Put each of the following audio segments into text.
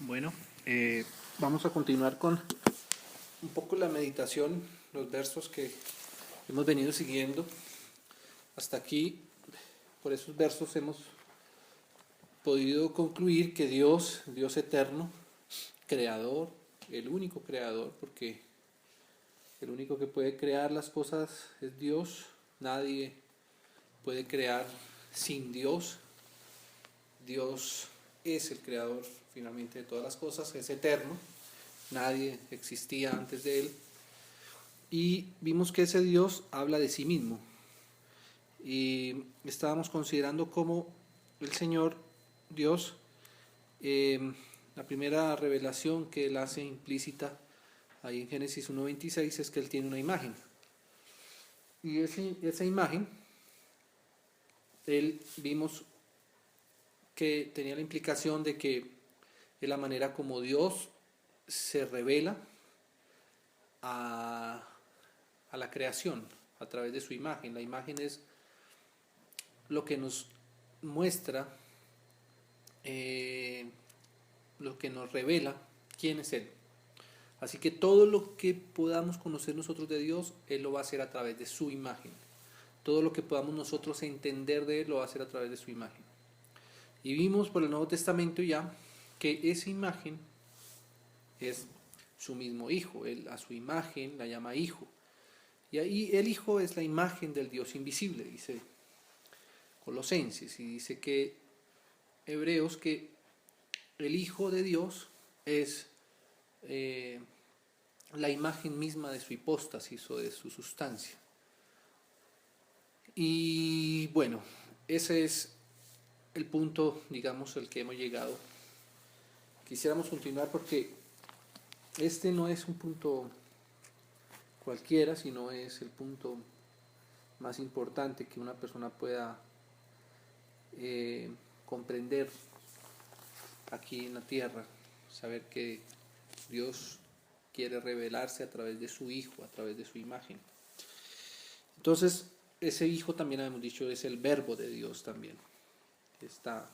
Bueno, vamos a continuar con un poco la meditación, los versos que hemos venido siguiendo. Hasta aquí, por esos versos hemos podido concluir que Dios eterno, creador, el único creador, porque el único que puede crear las cosas es Dios. Nadie puede crear sin Dios. Dios es el creador finalmente de todas las cosas, es eterno, nadie existía antes de él. Y vimos que ese Dios habla de sí mismo. Y estábamos considerando cómo el Señor Dios, la primera revelación que él hace implícita ahí en Génesis 1:26 es que él tiene una imagen. Y esa imagen, él vimos que tenía la implicación de que es la manera como Dios se revela a la creación a través de su imagen. La imagen es lo que nos muestra, lo que nos revela quién es Él. Así que todo lo que podamos conocer nosotros de Dios, Él lo va a hacer a través de su imagen. Todo lo que podamos nosotros entender de Él lo va a hacer a través de su imagen. Y vimos por el Nuevo Testamento ya que esa imagen es su mismo Hijo. Él a su imagen la llama Hijo. Y ahí el Hijo es la imagen del Dios invisible, dice Colosenses, y dice que Hebreos que el Hijo de Dios es la imagen misma de su hipóstasis o de su sustancia. Y bueno, ese es el punto, digamos, al que hemos llegado. Quisiéramos continuar porque este no es un punto cualquiera, sino es el punto más importante que una persona pueda comprender aquí en la tierra, saber que Dios quiere revelarse a través de su Hijo, a través de su imagen. Entonces, ese Hijo también hemos dicho es el verbo de Dios también. Está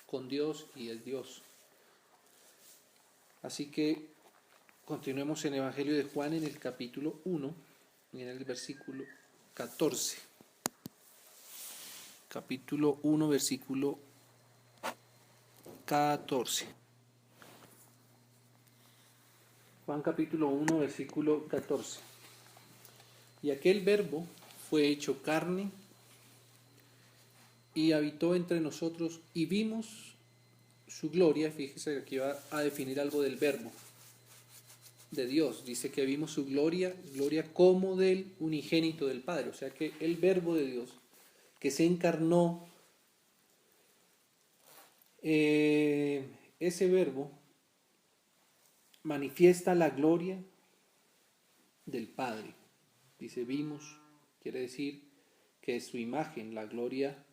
con Dios y es Dios. Así que continuemos en el Evangelio de Juan en el capítulo 1 y en el versículo 14. Capítulo 1, versículo 14. Juan capítulo 1, versículo 14. Y aquel verbo fue hecho carne y habitó entre nosotros y vimos su gloria. Fíjese que aquí va a definir algo del verbo de Dios. Dice que vimos su gloria, gloria como del unigénito del Padre. O sea que el verbo de Dios que se encarnó, ese verbo manifiesta la gloria del Padre. Dice vimos, quiere decir que es su imagen. La gloria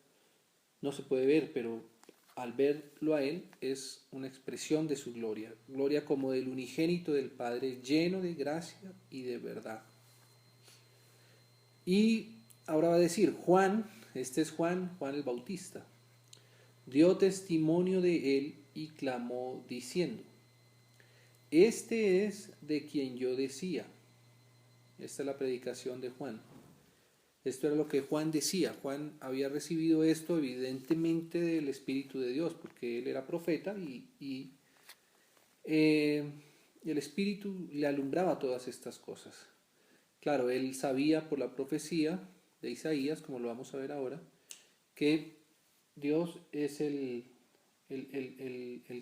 no se puede ver, pero al verlo a Él es una expresión de su gloria. Gloria como del unigénito del Padre, lleno de gracia y de verdad. Y ahora va a decir Juan, este es Juan el Bautista, dio testimonio de Él y clamó diciendo, este es de quien yo decía. Esta es la predicación de Juan. Esto era lo que Juan decía. Juan había recibido esto evidentemente del Espíritu de Dios, porque él era profeta y el Espíritu le alumbraba todas estas cosas. Claro, él sabía por la profecía de Isaías, como lo vamos a ver ahora, que Dios es el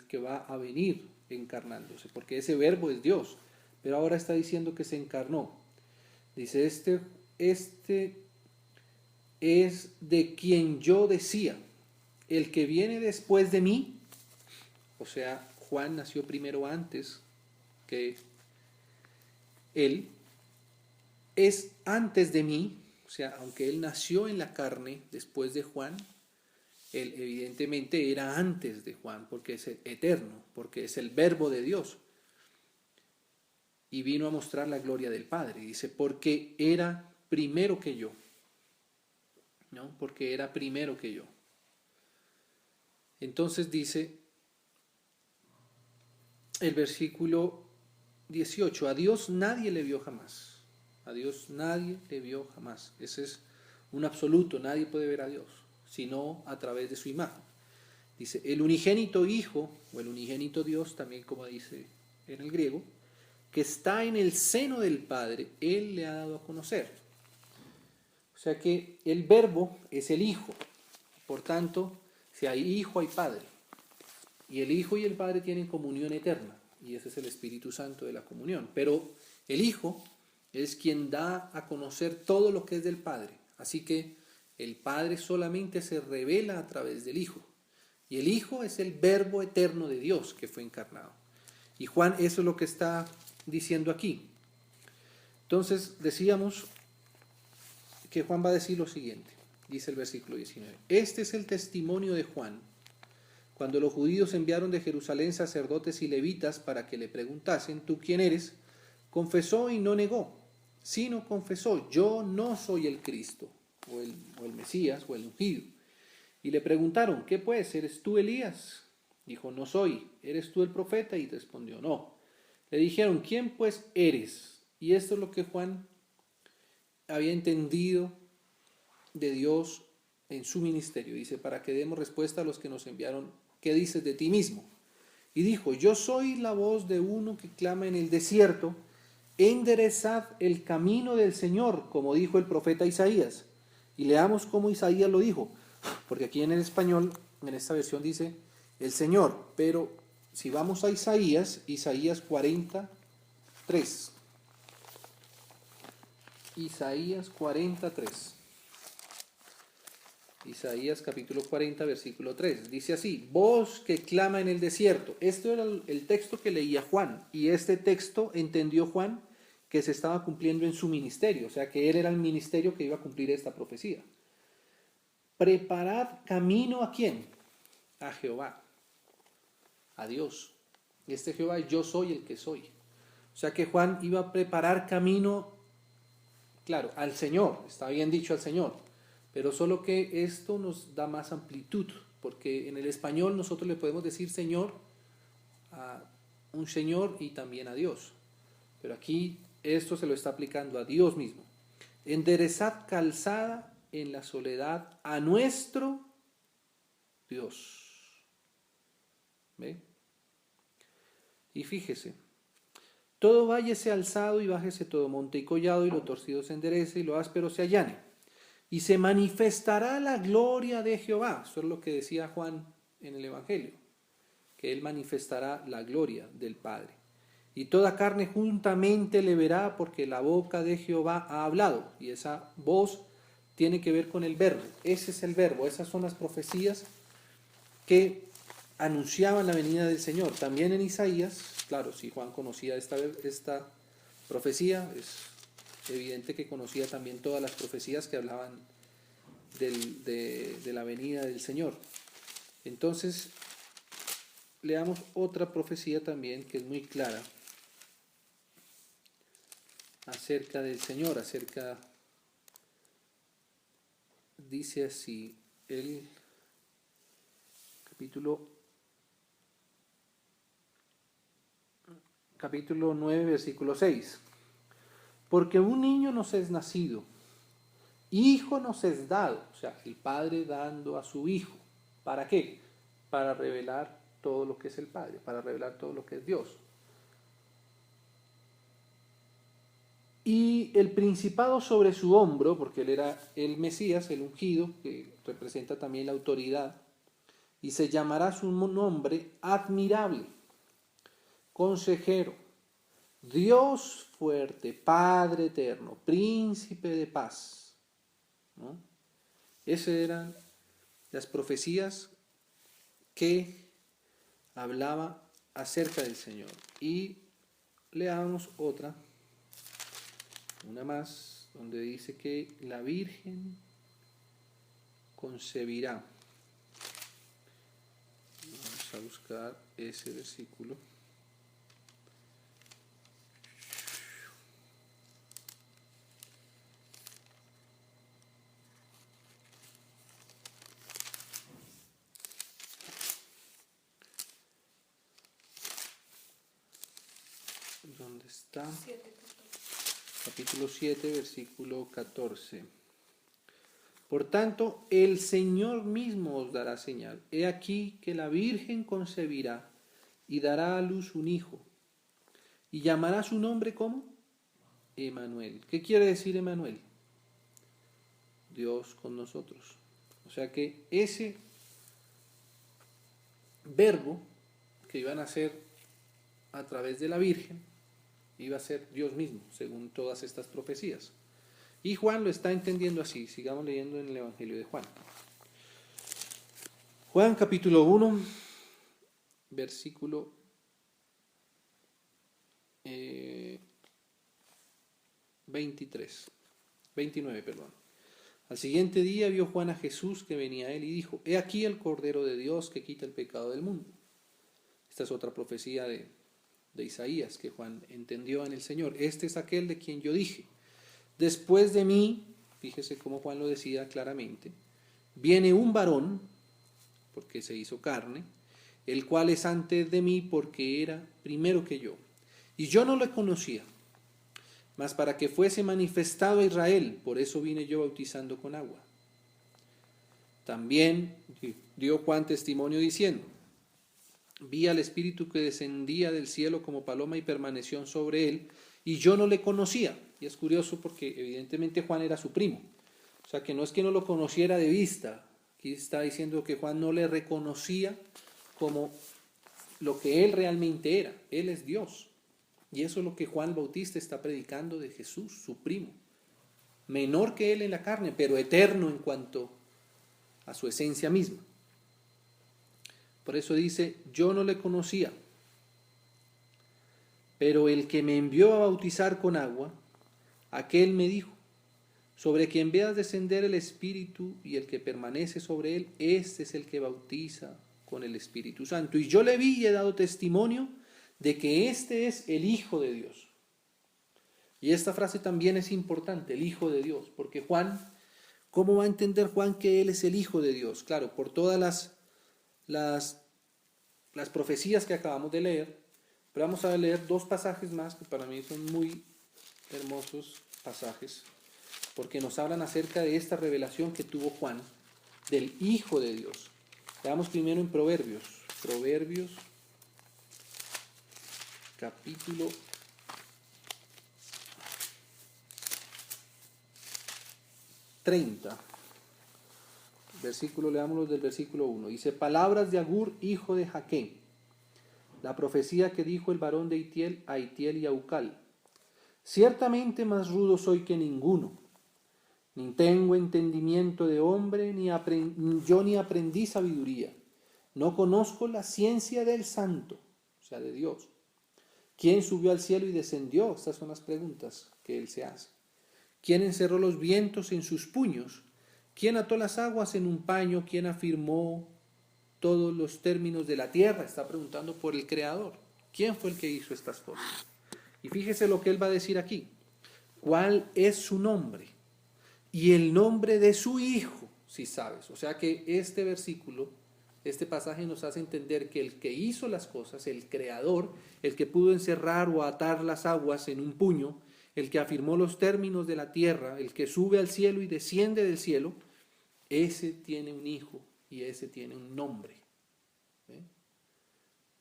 que va a venir encarnándose, porque ese verbo es Dios, pero ahora está diciendo que se encarnó. Dice, este es de quien yo decía, el que viene después de mí, o sea, Juan nació primero antes que él, es antes de mí, o sea, aunque él nació en la carne después de Juan, él evidentemente era antes de Juan, porque es eterno, porque es el verbo de Dios. Y vino a mostrar la gloria del Padre. Dice, porque era primero que yo. ¿No? Porque era primero que yo. Entonces dice, el versículo 18. A Dios nadie le vio jamás. A Dios nadie le vio jamás. Ese es un absoluto. Nadie puede ver a Dios, sino a través de su imagen. Dice, el unigénito Hijo, o el unigénito Dios, también como dice en el griego, que está en el seno del Padre, Él le ha dado a conocer. O sea que el Verbo es el Hijo. Por tanto, si hay Hijo, hay Padre. Y el Hijo y el Padre tienen comunión eterna. Y ese es el Espíritu Santo de la comunión. Pero el Hijo es quien da a conocer todo lo que es del Padre. Así que el Padre solamente se revela a través del Hijo. Y el Hijo es el Verbo eterno de Dios que fue encarnado. Y Juan eso es lo que está diciendo aquí. Entonces decíamos que Juan va a decir lo siguiente. Dice el versículo 19. Este es el testimonio de Juan. Cuando los judíos enviaron de Jerusalén sacerdotes y levitas para que le preguntasen, ¿tú quién eres? Confesó y no negó, sino confesó, yo no soy el Cristo, o el Mesías, o el ungido. Y le preguntaron, ¿qué pues? ¿Eres tú Elías? Dijo, no soy. ¿Eres tú el profeta? Y respondió, no. Le dijeron, ¿quién pues eres? Y esto es lo que Juan había entendido de Dios en su ministerio. Dice, para que demos respuesta a los que nos enviaron, ¿qué dices de ti mismo? Y dijo, yo soy la voz de uno que clama en el desierto, enderezad el camino del Señor, como dijo el profeta Isaías. Y leamos cómo Isaías lo dijo, porque aquí en el español, en esta versión dice el Señor, pero si vamos a Isaías 43. Isaías 43. Isaías capítulo 40, versículo 3. Dice así, voz que clama en el desierto. Esto era el texto que leía Juan, y este texto entendió Juan que se estaba cumpliendo en su ministerio, o sea que él era el ministerio que iba a cumplir esta profecía. Preparad camino ¿a quién? A Jehová, a Dios. Y este Jehová, yo soy el que soy. O sea que Juan iba a preparar camino, claro, al Señor, está bien dicho al Señor, pero solo que esto nos da más amplitud, porque en el español nosotros le podemos decir Señor a un Señor y también a Dios, pero aquí esto se lo está aplicando a Dios mismo. Enderezad calzada en la soledad a nuestro Dios. ¿Ve? Y fíjese, todo valle sea alzado y bájese todo monte y collado, y lo torcido se enderece y lo áspero se allane. Y se manifestará la gloria de Jehová. Eso es lo que decía Juan en el Evangelio, que él manifestará la gloria del Padre. Y toda carne juntamente le verá, porque la boca de Jehová ha hablado. Y esa voz tiene que ver con el verbo. Ese es el verbo. Esas son las profecías que anunciaban la venida del Señor. También en Isaías, claro, si Juan conocía esta profecía, es evidente que conocía también todas las profecías que hablaban de la venida del Señor. Entonces, leamos otra profecía también que es muy clara acerca del Señor, dice así, el capítulo 9, versículo 6. Porque un niño nos es nacido, hijo nos es dado, o sea, el Padre dando a su Hijo. ¿Para qué? Para revelar todo lo que es el Padre, para revelar todo lo que es Dios. Y el principado sobre su hombro, porque él era el Mesías, el ungido, que representa también la autoridad, y se llamará su nombre admirable, consejero, Dios fuerte, Padre eterno, príncipe de paz, ¿no? Esas eran las profecías que hablaba acerca del Señor. Y leamos una más, donde dice que la Virgen concebirá. Vamos a buscar ese versículo. ¿Dónde está? 7, Capítulo 7, versículo 14. Por tanto, el Señor mismo os dará señal. He aquí que la Virgen concebirá y dará a luz un hijo. Y llamará su nombre ¿cómo? Emanuel. ¿Qué quiere decir Emanuel? Dios con nosotros. O sea que ese verbo que iban a ser a través de la Virgen iba a ser Dios mismo, según todas estas profecías. Y Juan lo está entendiendo así. Sigamos leyendo en el Evangelio de Juan. Juan capítulo 1, versículo 29, perdón. Al siguiente día vio Juan a Jesús que venía a él y dijo: He aquí el Cordero de Dios que quita el pecado del mundo. Esta es otra profecía de Isaías que Juan entendió en el Señor. Este es aquel de quien yo dije: Después de mí, fíjese cómo Juan lo decía claramente, viene un varón, porque se hizo carne, el cual es antes de mí porque era primero que yo. Y yo no le conocía, mas para que fuese manifestado a Israel, por eso vine yo bautizando con agua. También dio Juan testimonio diciendo: Vi al Espíritu que descendía del cielo como paloma y permaneció sobre él, y yo no le conocía. Y es curioso porque evidentemente Juan era su primo. O sea que no es que no lo conociera de vista. Aquí está diciendo que Juan no le reconocía como lo que él realmente era. Él es Dios. Y eso es lo que Juan el Bautista está predicando de Jesús, su primo. Menor que él en la carne, pero eterno en cuanto a su esencia misma. Por eso dice: yo no le conocía, pero el que me envió a bautizar con agua, aquel me dijo: sobre quien veas descender el Espíritu y el que permanece sobre él, este es el que bautiza con el Espíritu Santo. Y yo le vi y he dado testimonio de que este es el Hijo de Dios. Y esta frase también es importante, el Hijo de Dios, porque Juan, ¿cómo va a entender Juan que él es el Hijo de Dios? Claro, por todas las profecías que acabamos de leer, pero vamos a leer dos pasajes más que para mí son muy hermosos pasajes, porque nos hablan acerca de esta revelación que tuvo Juan del Hijo de Dios. Veamos primero en Proverbios, capítulo 30. Leámoslo del versículo 1. Dice: palabras de Agur, hijo de Jaquén, la profecía que dijo el varón de Itiel a Itiel y a Ucal. Ciertamente más rudo soy que ninguno, ni tengo entendimiento de hombre, ni aprendí sabiduría. No conozco la ciencia del santo, o sea, de Dios. ¿Quién subió al cielo y descendió? Estas son las preguntas que él se hace. ¿Quién encerró los vientos en sus puños? ¿Quién ató las aguas en un paño? ¿Quién afirmó todos los términos de la tierra? Está preguntando por el Creador. ¿Quién fue el que hizo estas cosas? Y fíjese lo que él va a decir aquí. ¿Cuál es su nombre? Y el nombre de su hijo, si sabes. O sea que este versículo, este pasaje nos hace entender que el que hizo las cosas, el Creador, el que pudo encerrar o atar las aguas en un puño, el que afirmó los términos de la tierra, el que sube al cielo y desciende del cielo, ese tiene un hijo y ese tiene un nombre.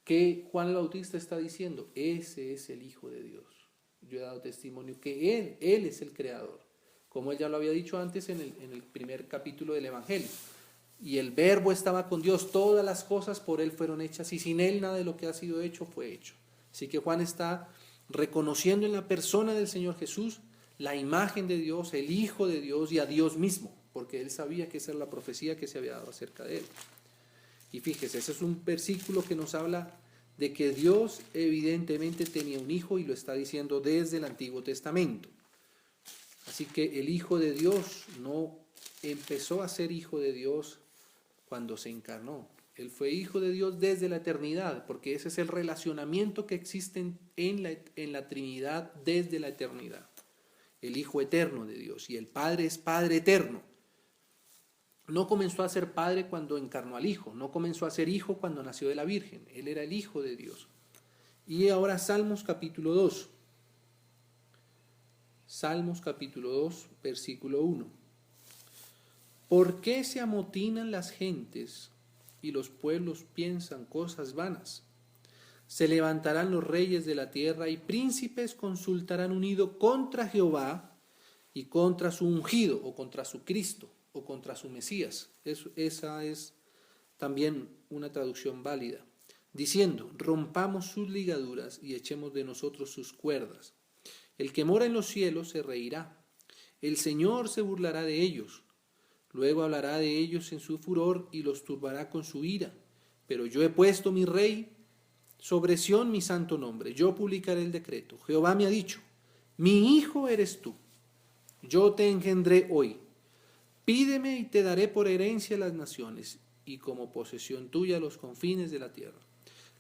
¿Qué Juan el Bautista está diciendo? Ese es el Hijo de Dios. Yo he dado testimonio que Él es el Creador, como él ya lo había dicho antes en el primer capítulo del Evangelio. Y el Verbo estaba con Dios, todas las cosas por Él fueron hechas, y sin Él nada de lo que ha sido hecho fue hecho. Así que Juan está reconociendo en la persona del Señor Jesús la imagen de Dios, el Hijo de Dios y a Dios mismo, porque él sabía que esa era la profecía que se había dado acerca de él. Y fíjese, ese es un versículo que nos habla de que Dios evidentemente tenía un hijo y lo está diciendo desde el Antiguo Testamento. Así que el Hijo de Dios no empezó a ser Hijo de Dios cuando se encarnó. Él fue Hijo de Dios desde la eternidad, porque ese es el relacionamiento que existe en la Trinidad desde la eternidad. El Hijo eterno de Dios y el Padre es Padre eterno. No comenzó a ser Padre cuando encarnó al Hijo, no comenzó a ser Hijo cuando nació de la Virgen. Él era el Hijo de Dios. Y ahora Salmos capítulo 2. Salmos capítulo 2, versículo 1. ¿Por qué se amotinan las gentes y los pueblos piensan cosas vanas? Se levantarán los reyes de la tierra y príncipes consultarán unido contra Jehová y contra su ungido, o contra su Cristo, o contra su Mesías. Esa es también una traducción válida. Diciendo, rompamos sus ligaduras y echemos de nosotros sus cuerdas. El que mora en los cielos se reirá. El Señor se burlará de ellos. Luego hablará de ellos en su furor y los turbará con su ira. Pero yo he puesto mi rey sobre Sión, mi santo nombre. Yo publicaré el decreto. Jehová me ha dicho, mi hijo eres tú. Yo te engendré hoy. Pídeme y te daré por herencia las naciones y como posesión tuya los confines de la tierra.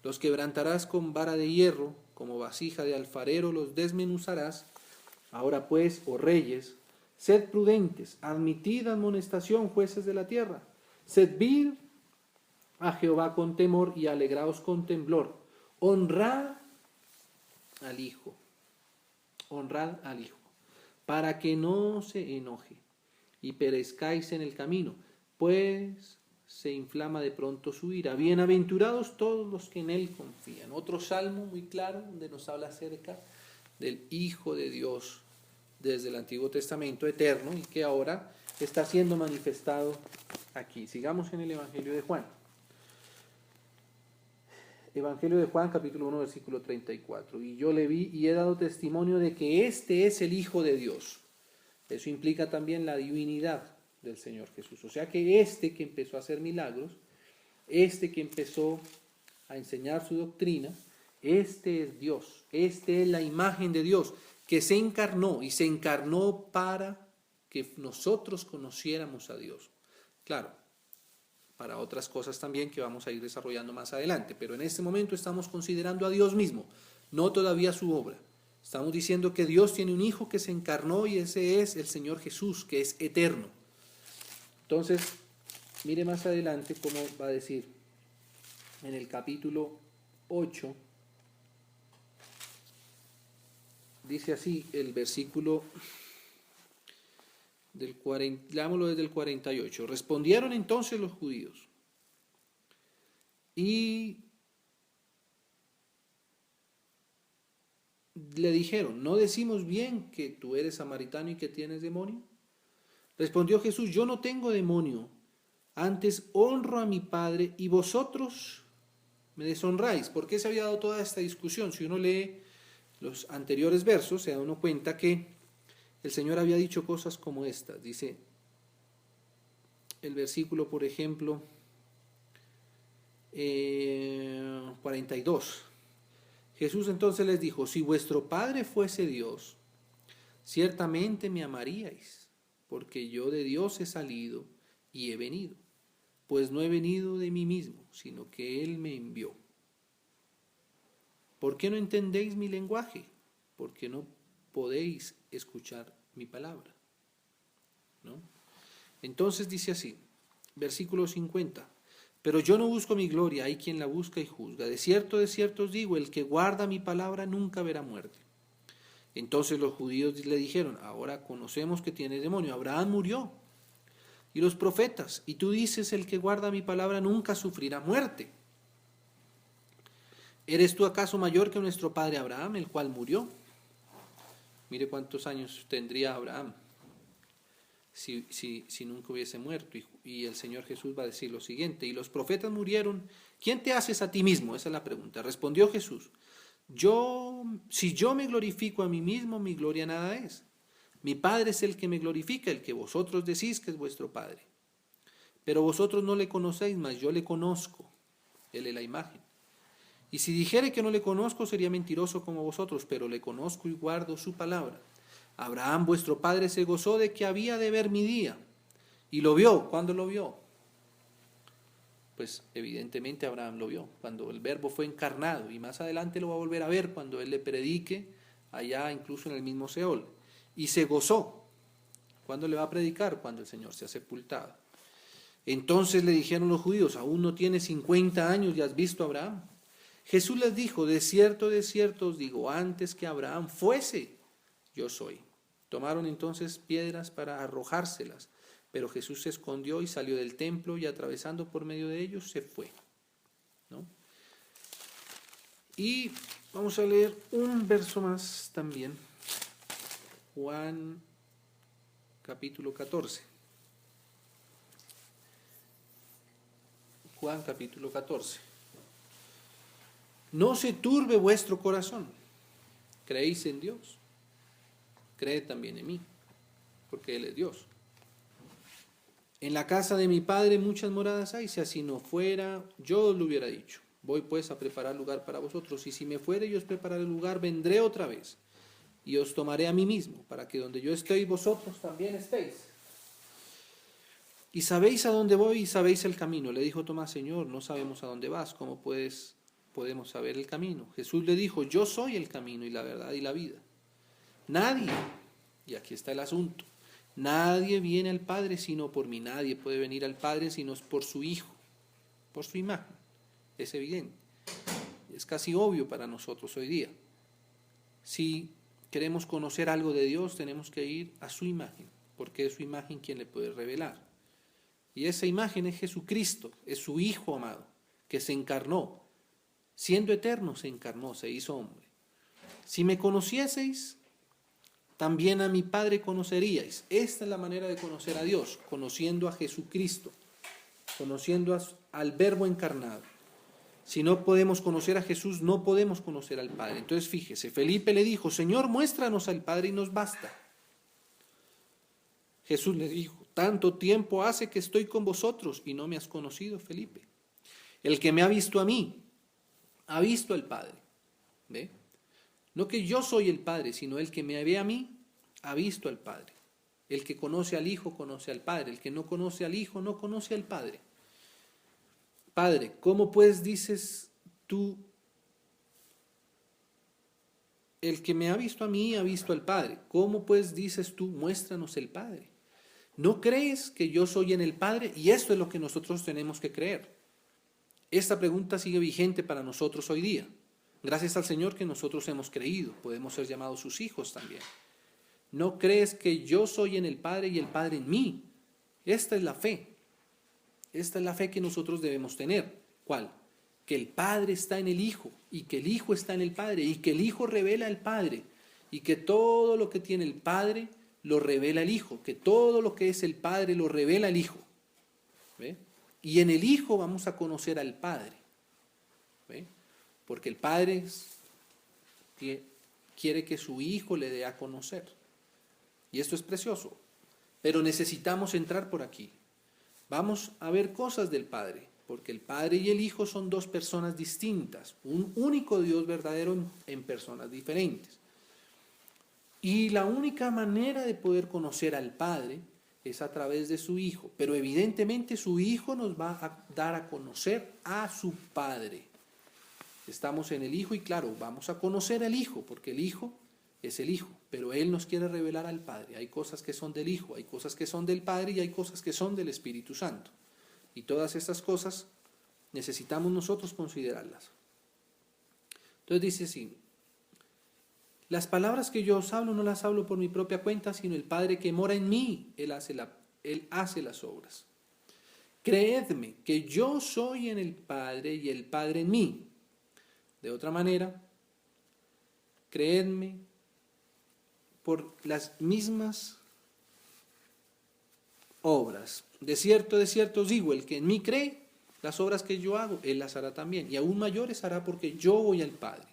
Los quebrantarás con vara de hierro, como vasija de alfarero los desmenuzarás. Ahora pues, oh reyes, sed prudentes, admitid amonestación, jueces de la tierra. Servid a Jehová con temor y alegraos con temblor. Honrad al Hijo, para que no se enoje y perezcáis en el camino, pues se inflama de pronto su ira. Bienaventurados todos los que en él confían. Otro salmo muy claro donde nos habla acerca del Hijo de Dios desde el Antiguo Testamento eterno y que ahora está siendo manifestado aquí. Sigamos en el Evangelio de Juan. Evangelio de Juan, capítulo 1, versículo 34. Y yo le vi y he dado testimonio de que este es el Hijo de Dios. Eso implica también la divinidad del Señor Jesús. O sea que este que empezó a hacer milagros, este que empezó a enseñar su doctrina, este es Dios, este es la imagen de Dios, que se encarnó y se encarnó para que nosotros conociéramos a Dios. Claro, para otras cosas también que vamos a ir desarrollando más adelante, pero en este momento estamos considerando a Dios mismo, no todavía su obra. Estamos diciendo que Dios tiene un Hijo que se encarnó y ese es el Señor Jesús, que es eterno. Entonces, mire más adelante cómo va a decir en el capítulo 8, dice así el versículo del 40, leámoslo desde el 48. Respondieron entonces los judíos y le dijeron, ¿no decimos bien que tú eres samaritano y que tienes demonio? Respondió Jesús, yo no tengo demonio, antes honro a mi Padre y vosotros me deshonráis. ¿Por qué se había dado toda esta discusión? Si uno lee los anteriores versos, se da uno cuenta que el Señor había dicho cosas como estas. Dice el versículo, por ejemplo, 42. Jesús entonces les dijo, si vuestro Padre fuese Dios, ciertamente me amaríais, porque yo de Dios he salido y he venido, pues no he venido de mí mismo, sino que Él me envió. ¿Por qué no entendéis mi lenguaje? Porque no podéis escuchar mi palabra, ¿no? Entonces dice así, versículo 50, pero yo no busco mi gloria, hay quien la busca y juzga. De cierto os digo, el que guarda mi palabra nunca verá muerte. Entonces los judíos le dijeron, ahora conocemos que tienes demonio, Abraham murió, y los profetas, y tú dices, el que guarda mi palabra nunca sufrirá muerte. ¿Eres tú acaso mayor que nuestro padre Abraham, el cual murió? Mire cuántos años tendría Abraham si nunca hubiese muerto. Y el Señor Jesús va a decir lo siguiente, y los profetas murieron, ¿quién te haces a ti mismo? Esa es la pregunta. Respondió Jesús, si yo me glorifico a mí mismo, mi gloria nada es. Mi Padre es el que me glorifica, el que vosotros decís que es vuestro Padre. Pero vosotros no le conocéis, mas yo le conozco. Él es la imagen. Y si dijere que no le conozco, sería mentiroso como vosotros, pero le conozco y guardo su palabra. Abraham, vuestro padre, se gozó de que había de ver mi día. Y lo vio. ¿Cuándo lo vio? Pues evidentemente Abraham lo vio, cuando el Verbo fue encarnado. Y más adelante lo va a volver a ver cuando él le predique, allá incluso en el mismo Seol. Y se gozó. ¿Cuándo le va a predicar? Cuando el Señor se ha sepultado. Entonces le dijeron los judíos, aún no tienes 50 años y has visto a Abraham. Jesús les dijo, de cierto os digo, antes que Abraham fuese, yo soy. Tomaron entonces piedras para arrojárselas, pero Jesús se escondió y salió del templo y atravesando por medio de ellos se fue, ¿no? Y vamos a leer un verso más también, Juan capítulo 14. Juan capítulo 14. No se turbe vuestro corazón. Creéis en Dios, creed también en mí, porque Él es Dios. En la casa de mi Padre muchas moradas hay, si así no fuera, yo os lo hubiera dicho. Voy pues a preparar lugar para vosotros, y si me fuere y os prepararé el lugar, vendré otra vez, y os tomaré a mí mismo, para que donde yo estoy, vosotros también estéis. Y sabéis a dónde voy y sabéis el camino. Le dijo Tomás, Señor, no sabemos a dónde vas, ¿cómo podemos saber el camino? Jesús le dijo, yo soy el camino y la verdad y la vida. Nadie, y aquí está el asunto, nadie viene al Padre sino por mí. Nadie puede venir al Padre sino por su Hijo, por su imagen. Es evidente, es casi obvio para nosotros hoy día. Si queremos conocer algo de Dios, tenemos que ir a su imagen, porque es su imagen quien le puede revelar. Y esa imagen es Jesucristo, es su Hijo amado, que se encarnó. Siendo eterno, se encarnó, se hizo hombre. Si me conocieseis, también a mi Padre conoceríais. Esta es la manera de conocer a Dios, conociendo a Jesucristo, conociendo al Verbo encarnado. Si no podemos conocer a Jesús, no podemos conocer al Padre. Entonces fíjese, Felipe le dijo, Señor, muéstranos al Padre y nos basta. Jesús le dijo, tanto tiempo hace que estoy con vosotros y no me has conocido, Felipe. El que me ha visto a mí, ha visto al Padre. ¿Ve? No que yo soy el Padre, sino el que me ve a mí, ha visto al Padre. El que conoce al Hijo, conoce al Padre. El que no conoce al Hijo, no conoce al Padre. Padre, ¿cómo pues dices tú, el que me ha visto a mí, ha visto al Padre? ¿Cómo pues dices tú, muéstranos el Padre? ¿No crees que yo soy en el Padre? Y esto es lo que nosotros tenemos que creer. Esta pregunta sigue vigente para nosotros hoy día. Gracias al Señor que nosotros hemos creído, podemos ser llamados sus hijos también. ¿No crees que yo soy en el Padre y el Padre en mí? Esta es la fe. Esta es la fe que nosotros debemos tener. ¿Cuál? Que el Padre está en el Hijo y que el Hijo está en el Padre y que el Hijo revela al Padre y que todo lo que tiene el Padre lo revela el Hijo, que todo lo que es el Padre lo revela el Hijo. ¿Ve? Y en el Hijo vamos a conocer al Padre. ¿Ve? Porque el Padre quiere que su Hijo le dé a conocer. Y esto es precioso. Pero necesitamos entrar por aquí. Vamos a ver cosas del Padre, porque el Padre y el Hijo son dos personas distintas, un único Dios verdadero en personas diferentes. Y la única manera de poder conocer al Padre es a través de su Hijo, pero evidentemente su Hijo nos va a dar a conocer a su Padre. Estamos en el Hijo y claro, vamos a conocer al Hijo, porque el Hijo es el Hijo, pero Él nos quiere revelar al Padre. Hay cosas que son del Hijo, hay cosas que son del Padre y hay cosas que son del Espíritu Santo. Y todas estas cosas necesitamos nosotros considerarlas. Entonces dice así, las palabras que yo os hablo no las hablo por mi propia cuenta, sino el Padre que mora en mí, Él hace las obras. Creedme que yo soy en el Padre y el Padre en mí. De otra manera, creedme por las mismas obras. De cierto os digo, el que en mí cree, las obras que yo hago, él las hará también. Y aún mayores hará porque yo voy al Padre.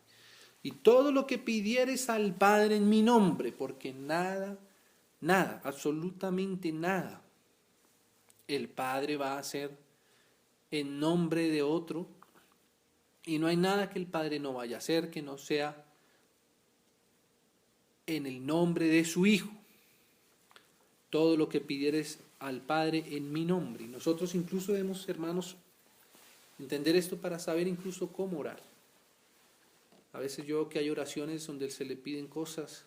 Y todo lo que pidieres al Padre en mi nombre, porque nada, absolutamente nada, el Padre va a hacer en nombre de otro. Y no hay nada que el Padre no vaya a hacer que no sea en el nombre de su Hijo. Todo lo que pidieres al Padre en mi nombre. Y nosotros incluso debemos, hermanos, entender esto para saber incluso cómo orar. A veces yo veo que hay oraciones donde se le piden cosas,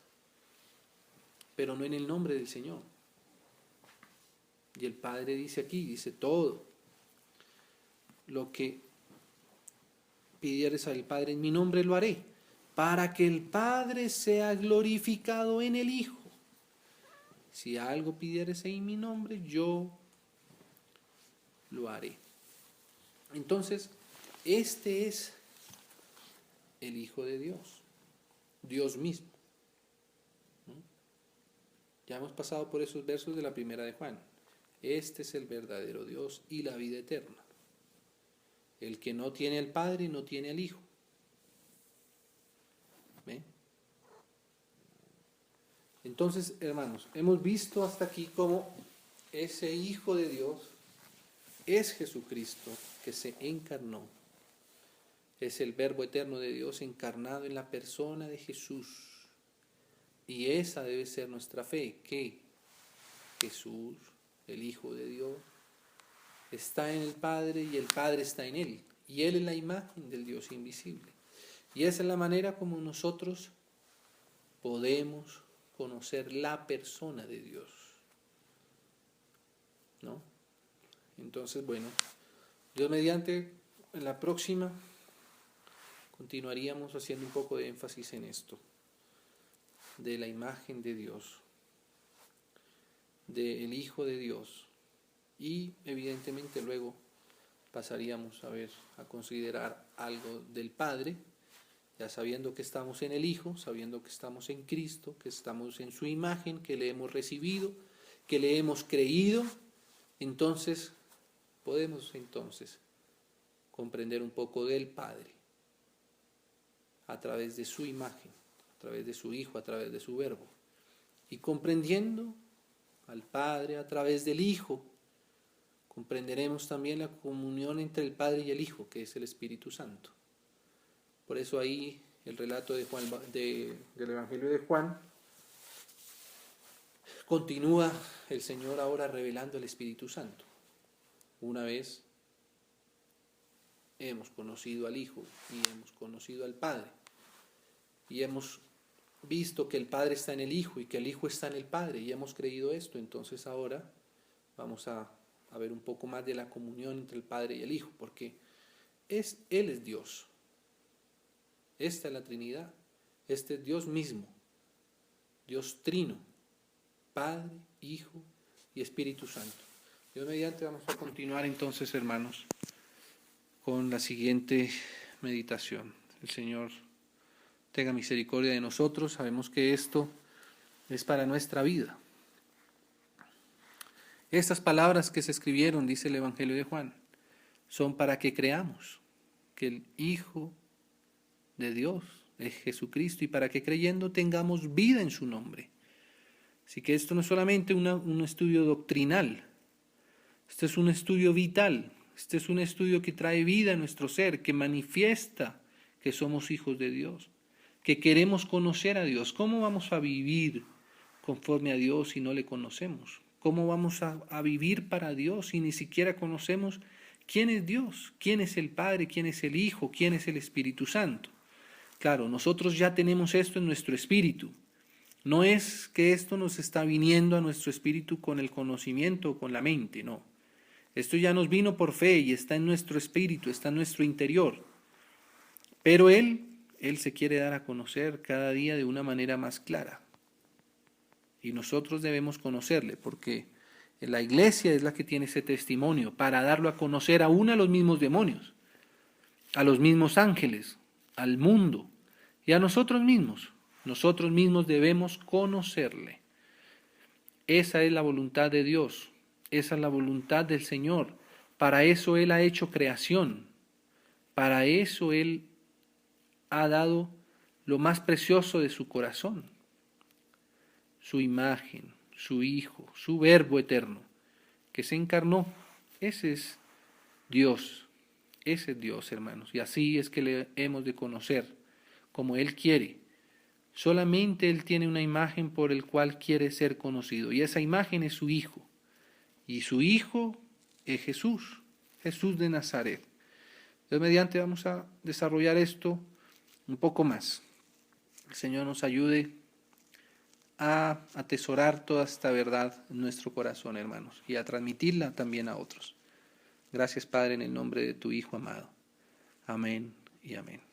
pero no en el nombre del Señor. Y el Padre dice aquí, dice todo lo que pidieres al Padre en mi nombre, lo haré, para que el Padre sea glorificado en el Hijo. Si algo pidieres en mi nombre, yo lo haré. Entonces, este es el Hijo de Dios, Dios mismo. Ya hemos pasado por esos versos de la primera de Juan. Este es el verdadero Dios y la vida eterna. El que no tiene al Padre no tiene al Hijo. ¿Ve? Entonces, hermanos, hemos visto hasta aquí cómo ese Hijo de Dios es Jesucristo que se encarnó. Es el Verbo eterno de Dios encarnado en la persona de Jesús. Y esa debe ser nuestra fe, que Jesús, el Hijo de Dios, está en el Padre y el Padre está en Él. Y Él es la imagen del Dios invisible. Y esa es la manera como nosotros podemos conocer la persona de Dios, ¿no? Entonces, bueno, Dios mediante, en la próxima continuaríamos haciendo un poco de énfasis en esto, de la imagen de Dios, del Hijo de Dios, y evidentemente luego pasaríamos a considerar algo del Padre, ya sabiendo que estamos en el Hijo, sabiendo que estamos en Cristo, que estamos en su imagen, que le hemos recibido, que le hemos creído. Entonces podemos comprender un poco del Padre a través de su imagen, a través de su Hijo, a través de su Verbo, y comprendiendo al Padre a través del Hijo, comprenderemos también la comunión entre el Padre y el Hijo, que es el Espíritu Santo. Por eso ahí el relato de Juan, del Evangelio de Juan, continúa el Señor ahora revelando el Espíritu Santo. Una vez hemos conocido al Hijo y hemos conocido al Padre, y hemos visto que el Padre está en el Hijo y que el Hijo está en el Padre, y hemos creído esto, entonces ahora vamos a ver un poco más de la comunión entre el Padre y el Hijo, porque Él es Dios. Esta es la Trinidad, este es Dios mismo, Dios trino, Padre, Hijo y Espíritu Santo. Dios mediante vamos a continuar entonces, hermanos, con la siguiente meditación. El Señor tenga misericordia de nosotros, sabemos que esto es para nuestra vida. Estas palabras que se escribieron, dice el Evangelio de Juan, son para que creamos que el Hijo de Dios es Jesucristo y para que creyendo tengamos vida en su nombre. Así que esto no es solamente un estudio doctrinal, este es un estudio vital, este es un estudio que trae vida a nuestro ser, que manifiesta que somos hijos de Dios, que queremos conocer a Dios. ¿Cómo vamos a vivir conforme a Dios si no le conocemos? ¿Cómo vamos a vivir para Dios si ni siquiera conocemos quién es Dios, quién es el Padre, quién es el Hijo, quién es el Espíritu Santo? Claro, nosotros ya tenemos esto en nuestro espíritu. No es que esto nos está viniendo a nuestro espíritu con el conocimiento o con la mente, no. Esto ya nos vino por fe y está en nuestro espíritu, está en nuestro interior. Pero Él se quiere dar a conocer cada día de una manera más clara. Y nosotros debemos conocerle, porque la iglesia es la que tiene ese testimonio para darlo a conocer aún a los mismos demonios, a los mismos ángeles, al mundo y a nosotros mismos. Nosotros mismos debemos conocerle. Esa es la voluntad de Dios, esa es la voluntad del Señor. Para eso Él ha hecho creación, para eso Él ha dado lo más precioso de su corazón, su imagen, su Hijo, su Verbo eterno, que se encarnó. Ese es Dios, hermanos, y así es que le hemos de conocer, como Él quiere. Solamente Él tiene una imagen por el cual quiere ser conocido, y esa imagen es su Hijo, y su Hijo es Jesús, Jesús de Nazaret. Entonces, mediante vamos a desarrollar esto un poco más. El Señor nos ayude a atesorar toda esta verdad en nuestro corazón, hermanos, y a transmitirla también a otros. Gracias, Padre, en el nombre de tu Hijo amado. Amén y amén.